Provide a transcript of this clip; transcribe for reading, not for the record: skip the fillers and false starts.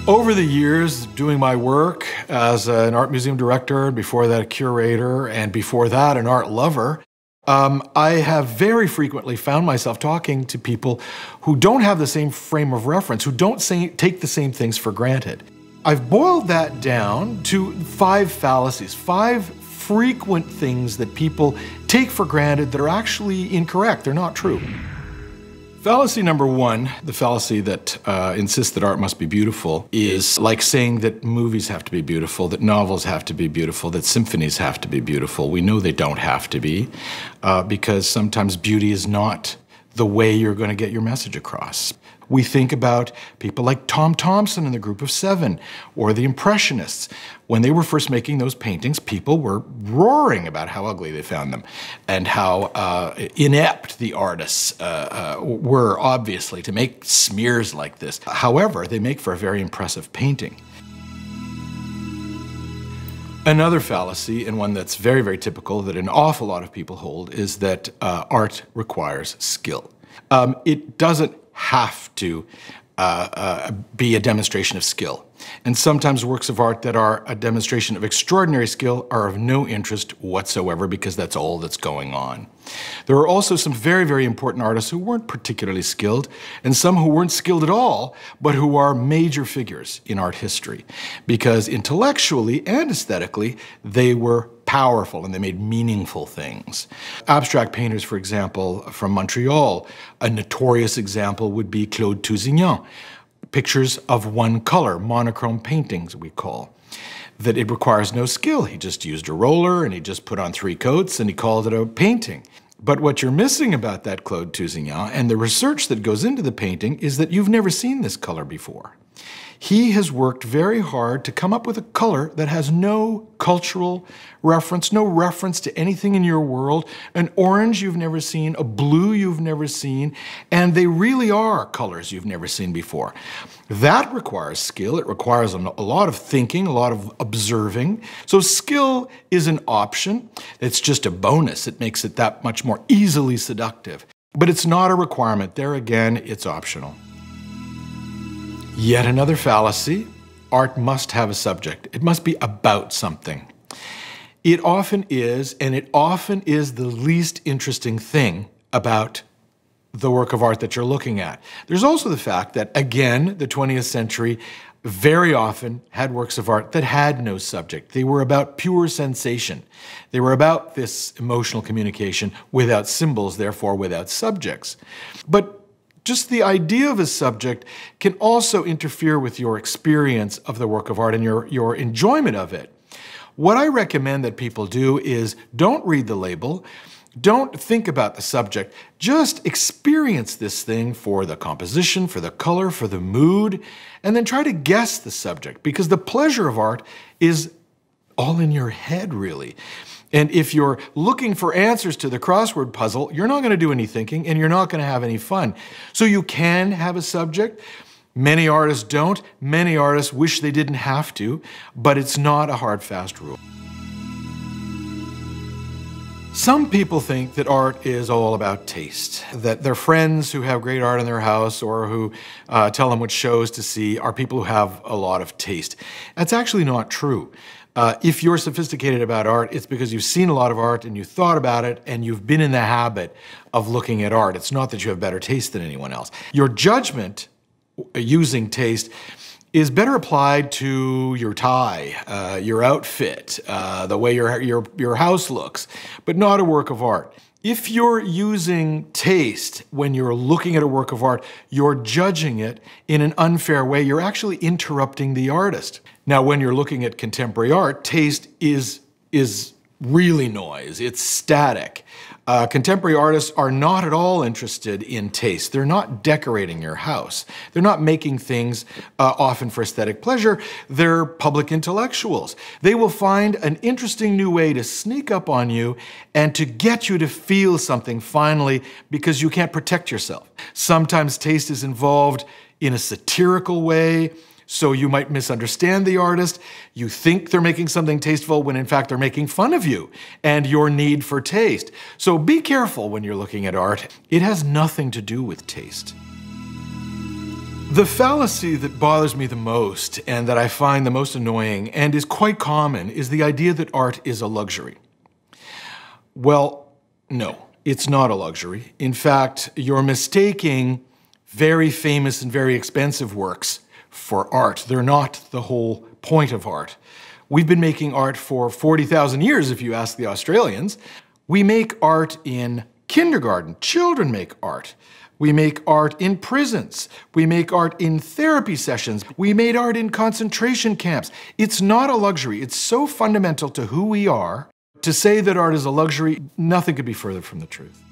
Over the years, doing my work as an art museum director, before that a curator, and before that an art lover, I have very frequently found myself talking to people who don't have the same frame of reference, who don't take the same things for granted. I've boiled that down to 5 fallacies, 5 frequent things that people take for granted that are actually incorrect, they're not true. Fallacy number 1, the fallacy that insists that art must be beautiful, is like saying that movies have to be beautiful, that novels have to be beautiful, that symphonies have to be beautiful. We know they don't have to be, because sometimes beauty is not the way you're going to get your message across. We think about people like Tom Thomson and the Group of 7, or the Impressionists. When they were first making those paintings, people were roaring about how ugly they found them, and how inept the artists were, obviously, to make smears like this. However, they make for a very impressive painting. Another fallacy, and one that's very, very typical, that an awful lot of people hold, is that art requires skill. It doesn't have to be a demonstration of skill. And sometimes works of art that are a demonstration of extraordinary skill are of no interest whatsoever, because that's all that's going on. There are also some very, very important artists who weren't particularly skilled, and some who weren't skilled at all, but who are major figures in art history, because intellectually and aesthetically, they were powerful and they made meaningful things. Abstract painters, for example, from Montreal, a notorious example would be Claude Tousignan. Pictures of one color, monochrome paintings we call, that it requires no skill. He just used a roller and he just put on 3 coats and he called it a painting. But what you're missing about that Claude Tousignan and the research that goes into the painting is that you've never seen this color before. He has worked very hard to come up with a color that has no cultural reference, no reference to anything in your world, an orange you've never seen, a blue you've never seen, and they really are colors you've never seen before. That requires skill. It requires a lot of thinking, a lot of observing. So skill is an option. It's just a bonus. It makes it that much more easily seductive. But it's not a requirement. There again, it's optional. Yet another fallacy: art must have a subject. It must be about something. It often is, and it often is the least interesting thing about the work of art that you're looking at. There's also the fact that, again, the 20th century very often had works of art that had no subject. They were about pure sensation. They were about this emotional communication without symbols, therefore without subjects. But just the idea of a subject can also interfere with your experience of the work of art and your enjoyment of it. What I recommend that people do is don't read the label, don't think about the subject, just experience this thing for the composition, for the color, for the mood, and then try to guess the subject, because the pleasure of art is all in your head, really. And if you're looking for answers to the crossword puzzle, you're not going to do any thinking and you're not going to have any fun. So you can have a subject. Many artists don't. Many artists wish they didn't have to, but it's not a hard, fast rule. Some people think that art is all about taste, that their friends who have great art in their house or who tell them what shows to see are people who have a lot of taste. That's actually not true. If you're sophisticated about art, it's because you've seen a lot of art and you thought about it and you've been in the habit of looking at art. It's not that you have better taste than anyone else. Your judgment using taste is better applied to your tie, your outfit, the way your house looks, but not a work of art. If you're using taste when you're looking at a work of art, you're judging it in an unfair way. You're actually interrupting the artist. Now, when you're looking at contemporary art, taste is really noise. It's static. Contemporary artists are not at all interested in taste. They're not decorating your house. They're not making things often for aesthetic pleasure. They're public intellectuals. They will find an interesting new way to sneak up on you and to get you to feel something finally, because you can't protect yourself. Sometimes taste is involved in a satirical way, so you might misunderstand the artist. You think they're making something tasteful when in fact they're making fun of you and your need for taste. So be careful when you're looking at art. It has nothing to do with taste. The fallacy that bothers me the most and that I find the most annoying and is quite common is the idea that art is a luxury. Well, no, it's not a luxury. In fact, you're mistaking very famous and very expensive works for art. They're not the whole point of art. We've been making art for 40,000 years, if you ask the Australians. We make art in kindergarten. Children make art. We make art in prisons. We make art in therapy sessions. We made art in concentration camps. It's not a luxury. It's so fundamental to who we are. To say that art is a luxury, nothing could be further from the truth.